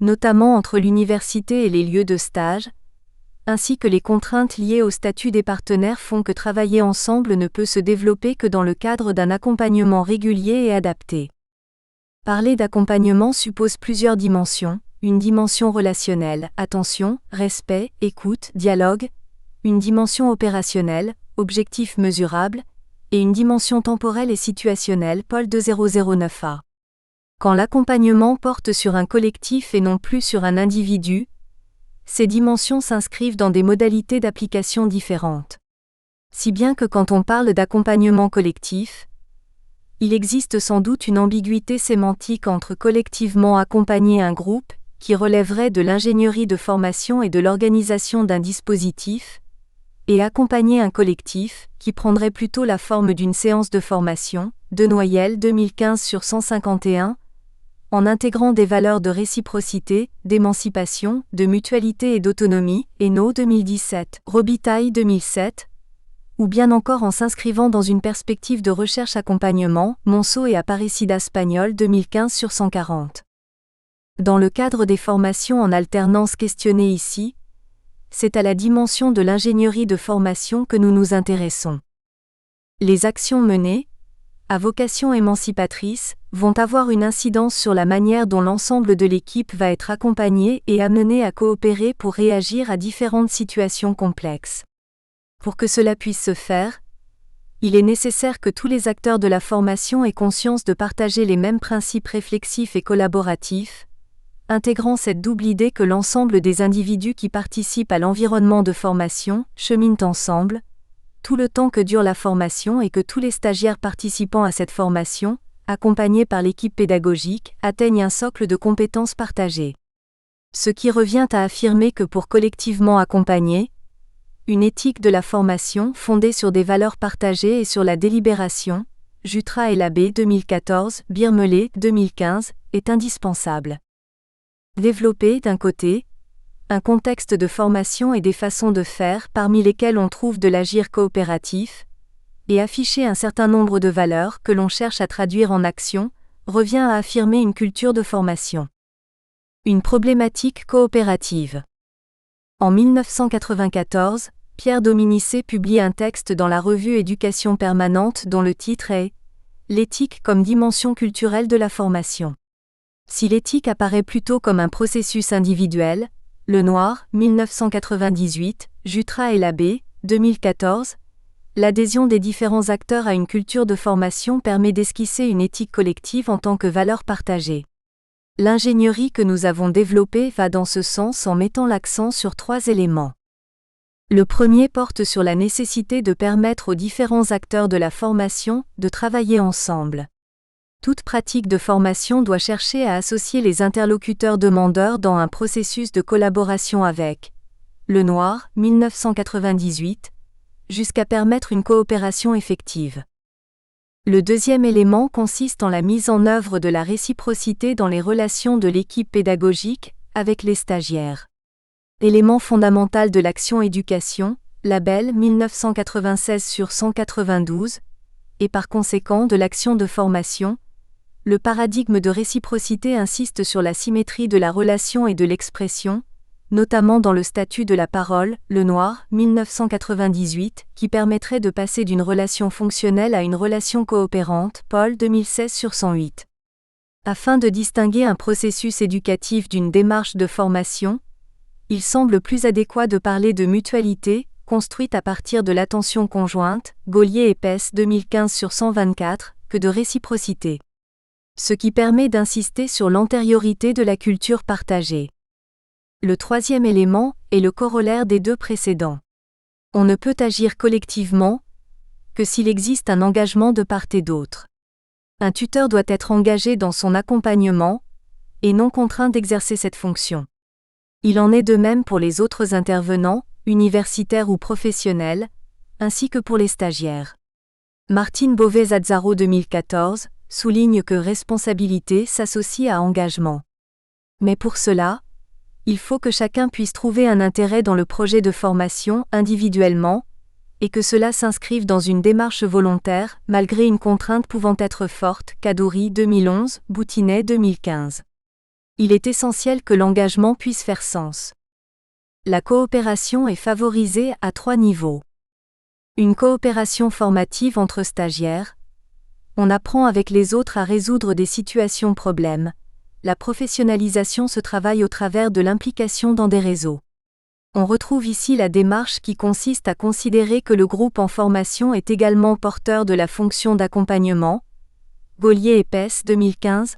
notamment entre l'université et les lieux de stage, ainsi que les contraintes liées au statut des partenaires font que travailler ensemble ne peut se développer que dans le cadre d'un accompagnement régulier et adapté. Parler d'accompagnement suppose plusieurs dimensions, une dimension relationnelle, attention, respect, écoute, dialogue, une dimension opérationnelle, objectif mesurable, et une dimension temporelle et situationnelle, Paul 2009a. Quand l'accompagnement porte sur un collectif et non plus sur un individu, ces dimensions s'inscrivent dans des modalités d'application différentes. Si bien que quand on parle d'accompagnement collectif, il existe sans doute une ambiguïté sémantique entre collectivement accompagner un groupe, qui relèverait de l'ingénierie de formation et de l'organisation d'un dispositif, et accompagner un collectif, qui prendrait plutôt la forme d'une séance de formation, de Noyel 2015/151, en intégrant des valeurs de réciprocité, d'émancipation, de mutualité et d'autonomie, Hainaut 2017, Robitaille 2007, ou bien encore en s'inscrivant dans une perspective de recherche-accompagnement, Monceau et Aparecida Spagnol 2015/140. Dans le cadre des formations en alternance questionnées ici, c'est à la dimension de l'ingénierie de formation que nous nous intéressons. Les actions menées, à vocation émancipatrice, vont avoir une incidence sur la manière dont l'ensemble de l'équipe va être accompagné et amené à coopérer pour réagir à différentes situations complexes. Pour que cela puisse se faire, il est nécessaire que tous les acteurs de la formation aient conscience de partager les mêmes principes réflexifs et collaboratifs, intégrant cette double idée que l'ensemble des individus qui participent à l'environnement de formation cheminent ensemble, tout le temps que dure la formation et que tous les stagiaires participant à cette formation, accompagnés par l'équipe pédagogique, atteignent un socle de compétences partagées. Ce qui revient à affirmer que pour collectivement accompagner, une éthique de la formation fondée sur des valeurs partagées et sur la délibération, Jutra et Labbé 2014, Birmelé 2015, est indispensable. Développer, d'un côté, un contexte de formation et des façons de faire parmi lesquelles on trouve de l'agir coopératif, et afficher un certain nombre de valeurs que l'on cherche à traduire en action, revient à affirmer une culture de formation. Une problématique coopérative. En 1994, Pierre Dominicé publie un texte dans la revue Éducation permanente dont le titre est « L'éthique comme dimension culturelle de la formation ». Si l'éthique apparaît plutôt comme un processus individuel, Lenoir, 1998, Jutra et Labbé, 2014, l'adhésion des différents acteurs à une culture de formation permet d'esquisser une éthique collective en tant que valeur partagée. L'ingénierie que nous avons développée va dans ce sens en mettant l'accent sur 3 éléments. Le premier porte sur la nécessité de permettre aux différents acteurs de la formation de travailler ensemble. Toute pratique de formation doit chercher à associer les interlocuteurs demandeurs dans un processus de collaboration avec Lenoir, 1998, jusqu'à permettre une coopération effective. Le deuxième élément consiste en la mise en œuvre de la réciprocité dans les relations de l'équipe pédagogique avec les stagiaires. Élément fondamental de l'action éducation, label 1996/192, et par conséquent de l'action de formation, le paradigme de réciprocité insiste sur la symétrie de la relation et de l'expression, notamment dans le statut de la parole, Lenoir, 1998, qui permettrait de passer d'une relation fonctionnelle à une relation coopérante, Paul 2016/108. Afin de distinguer un processus éducatif d'une démarche de formation, il semble plus adéquat de parler de mutualité, construite à partir de l'attention conjointe, Gaulier et Pes 2015/124, que de réciprocité. Ce qui permet d'insister sur l'antériorité de la culture partagée. Le troisième élément est le corollaire des 2 précédents. On ne peut agir collectivement que s'il existe un engagement de part et d'autre. Un tuteur doit être engagé dans son accompagnement et non contraint d'exercer cette fonction. Il en est de même pour les autres intervenants, universitaires ou professionnels, ainsi que pour les stagiaires. Martine Beauvais-Azzaro 2014 souligne que responsabilité s'associe à engagement. Mais pour cela, il faut que chacun puisse trouver un intérêt dans le projet de formation individuellement, et que cela s'inscrive dans une démarche volontaire, malgré une contrainte pouvant être forte, Kaddouri 2011, Boutinet 2015. Il est essentiel que l'engagement puisse faire sens. La coopération est favorisée à 3 niveaux. Une coopération formative entre stagiaires. On apprend avec les autres à résoudre des situations problèmes. La professionnalisation se travaille au travers de l'implication dans des réseaux. On retrouve ici la démarche qui consiste à considérer que le groupe en formation est également porteur de la fonction d'accompagnement. Gaulier et Pes 2015.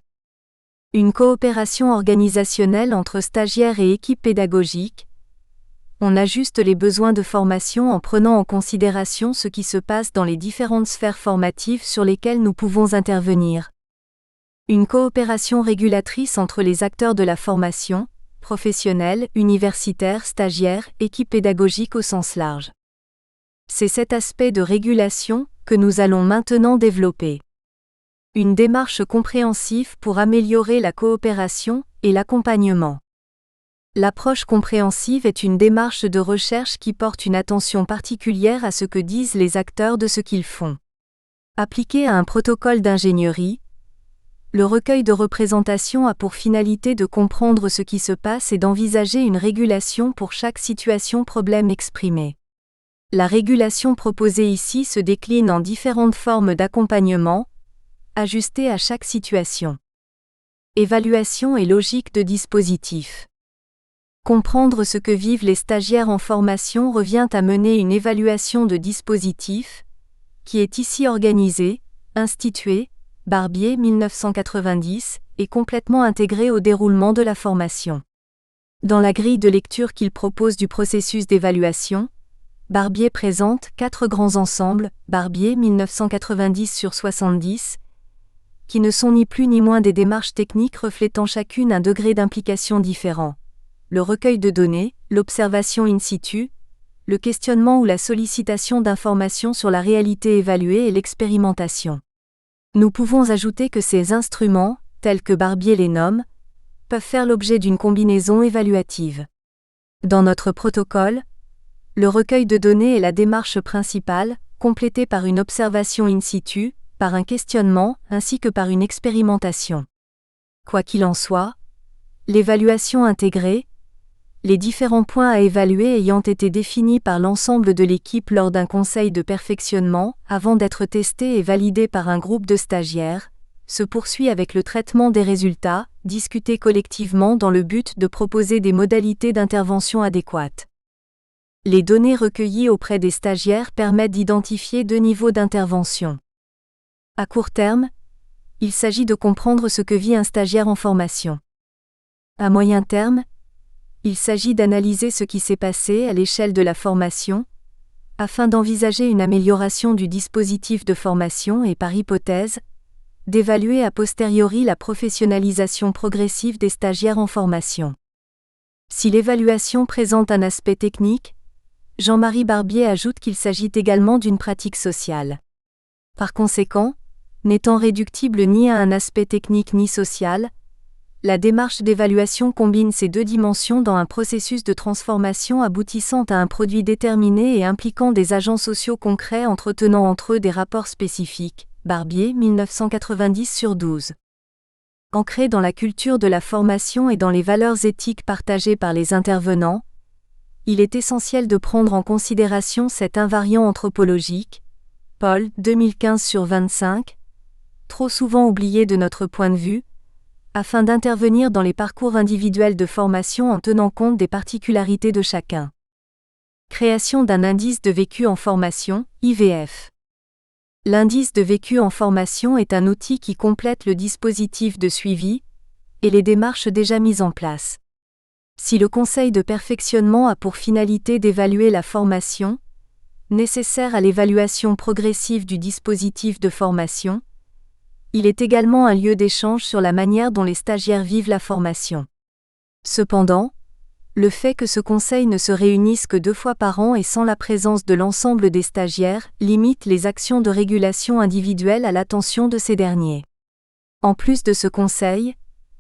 Une coopération organisationnelle entre stagiaires et équipe pédagogique. On ajuste les besoins de formation en prenant en considération ce qui se passe dans les différentes sphères formatives sur lesquelles nous pouvons intervenir. Une coopération régulatrice entre les acteurs de la formation, professionnels, universitaires, stagiaires, équipe pédagogique au sens large. C'est cet aspect de régulation que nous allons maintenant développer. Une démarche compréhensive pour améliorer la coopération et l'accompagnement. L'approche compréhensive est une démarche de recherche qui porte une attention particulière à ce que disent les acteurs de ce qu'ils font. Appliquée à un protocole d'ingénierie, le recueil de représentation a pour finalité de comprendre ce qui se passe et d'envisager une régulation pour chaque situation problème exprimée. La régulation proposée ici se décline en différentes formes d'accompagnement, ajustées à chaque situation. Évaluation et logique de dispositif. Comprendre ce que vivent les stagiaires en formation revient à mener une évaluation de dispositif, qui est ici organisée, instituée, Barbier 1990, est complètement intégré au déroulement de la formation. Dans la grille de lecture qu'il propose du processus d'évaluation, Barbier présente 4 grands ensembles, Barbier 1990/70, qui ne sont ni plus ni moins des démarches techniques reflétant chacune un degré d'implication différent. Le recueil de données, l'observation in situ, le questionnement ou la sollicitation d'informations sur la réalité évaluée et l'expérimentation. Nous pouvons ajouter que ces instruments, tels que Barbier les nomme, peuvent faire l'objet d'une combinaison évaluative. Dans notre protocole, le recueil de données est la démarche principale, complétée par une observation in situ, par un questionnement, ainsi que par une expérimentation. Quoi qu'il en soit, l'évaluation intégrée, les différents points à évaluer ayant été définis par l'ensemble de l'équipe lors d'un conseil de perfectionnement, avant d'être testés et validés par un groupe de stagiaires, se poursuit avec le traitement des résultats, discutés collectivement dans le but de proposer des modalités d'intervention adéquates. Les données recueillies auprès des stagiaires permettent d'identifier 2 niveaux d'intervention. À court terme, il s'agit de comprendre ce que vit un stagiaire en formation. À moyen terme, il s'agit d'analyser ce qui s'est passé à l'échelle de la formation, afin d'envisager une amélioration du dispositif de formation et par hypothèse, d'évaluer a posteriori la professionnalisation progressive des stagiaires en formation. Si l'évaluation présente un aspect technique, Jean-Marie Barbier ajoute qu'il s'agit également d'une pratique sociale. Par conséquent, n'étant réductible ni à un aspect technique ni social, la démarche d'évaluation combine ces 2 dimensions dans un processus de transformation aboutissant à un produit déterminé et impliquant des agents sociaux concrets entretenant entre eux des rapports spécifiques. Barbier 1990/12. Ancré dans la culture de la formation et dans les valeurs éthiques partagées par les intervenants, il est essentiel de prendre en considération cet invariant anthropologique, Paul 2015/25, trop souvent oublié de notre point de vue, afin d'intervenir dans les parcours individuels de formation en tenant compte des particularités de chacun. Création d'un indice de vécu en formation, IVF. L'indice de vécu en formation est un outil qui complète le dispositif de suivi et les démarches déjà mises en place. Si le conseil de perfectionnement a pour finalité d'évaluer la formation, nécessaire à l'évaluation progressive du dispositif de formation, il est également un lieu d'échange sur la manière dont les stagiaires vivent la formation. Cependant, le fait que ce conseil ne se réunisse que 2 fois par an et sans la présence de l'ensemble des stagiaires limite les actions de régulation individuelle à l'attention de ces derniers. En plus de ce conseil,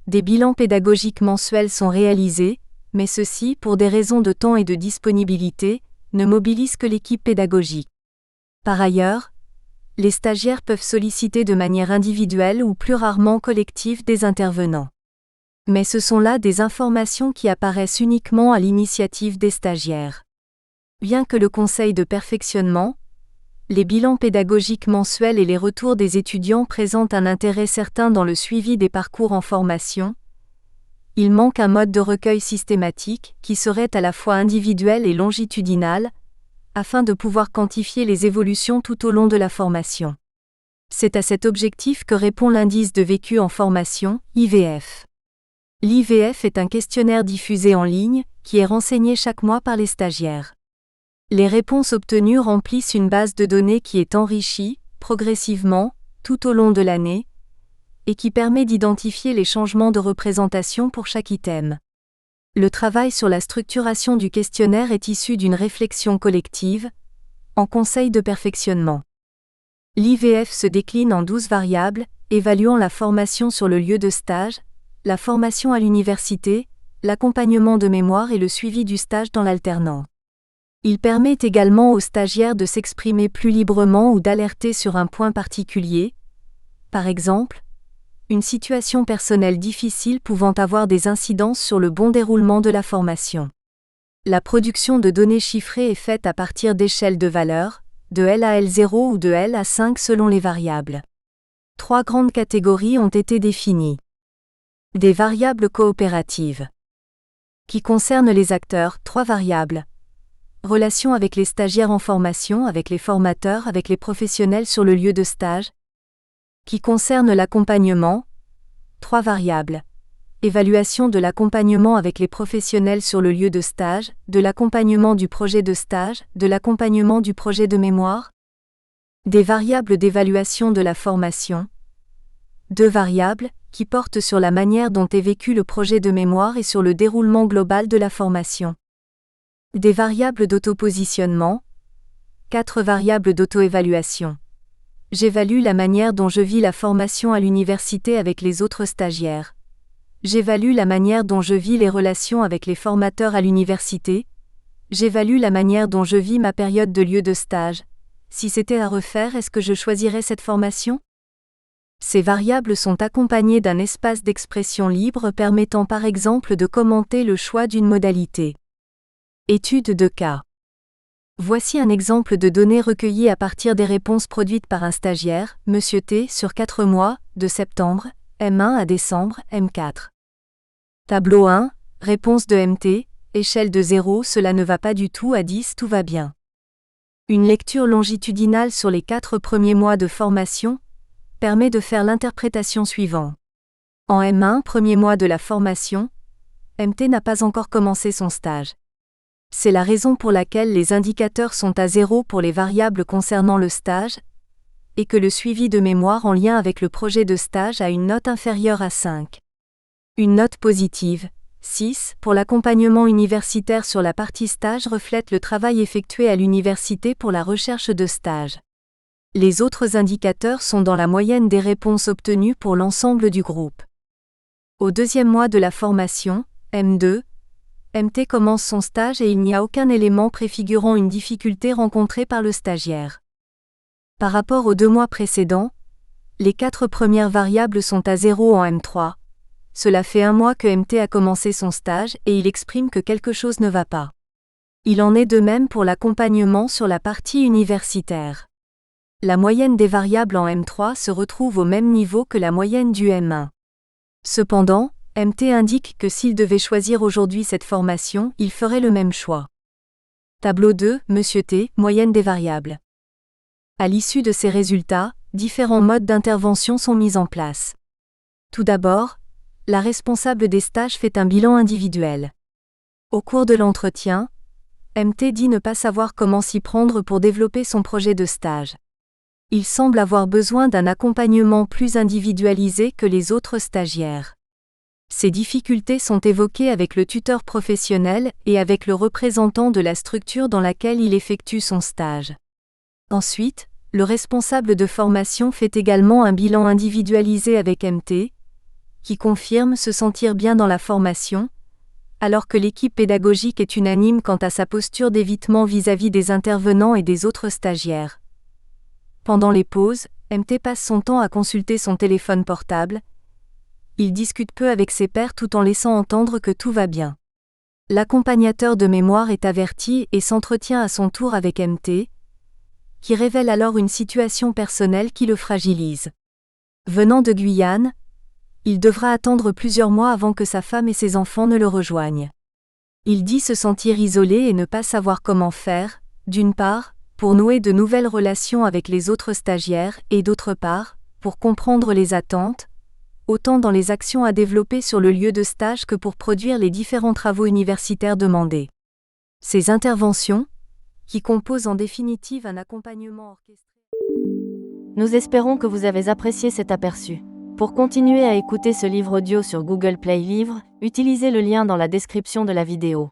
des bilans pédagogiques mensuels sont réalisés, mais ceux-ci, pour des raisons de temps et de disponibilité, ne mobilisent que l'équipe pédagogique. Par ailleurs, les stagiaires peuvent solliciter de manière individuelle ou plus rarement collective des intervenants. Mais ce sont là des informations qui apparaissent uniquement à l'initiative des stagiaires. Bien que le conseil de perfectionnement, les bilans pédagogiques mensuels et les retours des étudiants présentent un intérêt certain dans le suivi des parcours en formation, il manque un mode de recueil systématique qui serait à la fois individuel et longitudinal, afin de pouvoir quantifier les évolutions tout au long de la formation. C'est à cet objectif que répond l'indice de vécu en formation, IVF. L'IVF est un questionnaire diffusé en ligne, qui est renseigné chaque mois par les stagiaires. Les réponses obtenues remplissent une base de données qui est enrichie, progressivement, tout au long de l'année, et qui permet d'identifier les changements de représentation pour chaque item. Le travail sur la structuration du questionnaire est issu d'une réflexion collective, en conseil de perfectionnement. L'IVF se décline en 12 variables, évaluant la formation sur le lieu de stage, la formation à l'université, l'accompagnement de mémoire et le suivi du stage dans l'alternant. Il permet également aux stagiaires de s'exprimer plus librement ou d'alerter sur un point particulier, par exemple, une situation personnelle difficile pouvant avoir des incidences sur le bon déroulement de la formation. La production de données chiffrées est faite à partir d'échelles de valeurs, de L à L0 ou de L à 5 selon les variables. 3 grandes catégories ont été définies. Des variables coopératives. Qui concernent les acteurs, 3 variables. Relations avec les stagiaires en formation, avec les formateurs, avec les professionnels sur le lieu de stage. qui concerne l'accompagnement, 3 variables. Évaluation de l'accompagnement avec les professionnels sur le lieu de stage, de l'accompagnement du projet de stage, de l'accompagnement du projet de mémoire. Des variables d'évaluation de la formation. 2 variables, qui portent sur la manière dont est vécu le projet de mémoire et sur le déroulement global de la formation. Des variables d'autopositionnement. 4 variables d'auto-évaluation. J'évalue la manière dont je vis la formation à l'université avec les autres stagiaires. J'évalue la manière dont je vis les relations avec les formateurs à l'université. J'évalue la manière dont je vis ma période de lieu de stage. Si c'était à refaire, est-ce que je choisirais cette formation ? Ces variables sont accompagnées d'un espace d'expression libre permettant par exemple de commenter le choix d'une modalité. Étude de cas. Voici un exemple de données recueillies à partir des réponses produites par un stagiaire, Monsieur T, sur 4 mois, de septembre, M1 à décembre, M4. Tableau 1, réponse de MT, échelle de 0, cela ne va pas du tout, à 10, tout va bien. Une lecture longitudinale sur les 4 premiers mois de formation permet de faire l'interprétation suivante. En M1, premier mois de la formation, MT n'a pas encore commencé son stage. C'est la raison pour laquelle les indicateurs sont à 0 pour les variables concernant le stage, et que le suivi de mémoire en lien avec le projet de stage a une note inférieure à 5. Une note positive, 6, pour l'accompagnement universitaire sur la partie stage reflète le travail effectué à l'université pour la recherche de stage. Les autres indicateurs sont dans la moyenne des réponses obtenues pour l'ensemble du groupe. Au 2e mois de la formation, M2, MT commence son stage et il n'y a aucun élément préfigurant une difficulté rencontrée par le stagiaire. Par rapport aux 2 mois précédents, les 4 premières variables sont à 0 en M3. Cela fait 1 mois que MT a commencé son stage et il exprime que quelque chose ne va pas. Il en est de même pour l'accompagnement sur la partie universitaire. La moyenne des variables en M3 se retrouve au même niveau que la moyenne du M1. Cependant, MT indique que s'il devait choisir aujourd'hui cette formation, il ferait le même choix. Tableau 2, Monsieur T, moyenne des variables. À l'issue de ces résultats, différents modes d'intervention sont mis en place. Tout d'abord, la responsable des stages fait un bilan individuel. Au cours de l'entretien, MT dit ne pas savoir comment s'y prendre pour développer son projet de stage. Il semble avoir besoin d'un accompagnement plus individualisé que les autres stagiaires. Ces difficultés sont évoquées avec le tuteur professionnel et avec le représentant de la structure dans laquelle il effectue son stage. Ensuite, le responsable de formation fait également un bilan individualisé avec MT, qui confirme se sentir bien dans la formation, alors que l'équipe pédagogique est unanime quant à sa posture d'évitement vis-à-vis des intervenants et des autres stagiaires. Pendant les pauses, MT passe son temps à consulter son téléphone portable. Il discute peu avec ses pairs tout en laissant entendre que tout va bien. L'accompagnateur de mémoire est averti et s'entretient à son tour avec MT, qui révèle alors une situation personnelle qui le fragilise. Venant de Guyane, il devra attendre plusieurs mois avant que sa femme et ses enfants ne le rejoignent. Il dit se sentir isolé et ne pas savoir comment faire, d'une part, pour nouer de nouvelles relations avec les autres stagiaires et d'autre part, pour comprendre les attentes, autant dans les actions à développer sur le lieu de stage que pour produire les différents travaux universitaires demandés. Ces interventions, qui composent en définitive un accompagnement orchestré. Nous espérons que vous avez apprécié cet aperçu. Pour continuer à écouter ce livre audio sur Google Play Livres, utilisez le lien dans la description de la vidéo.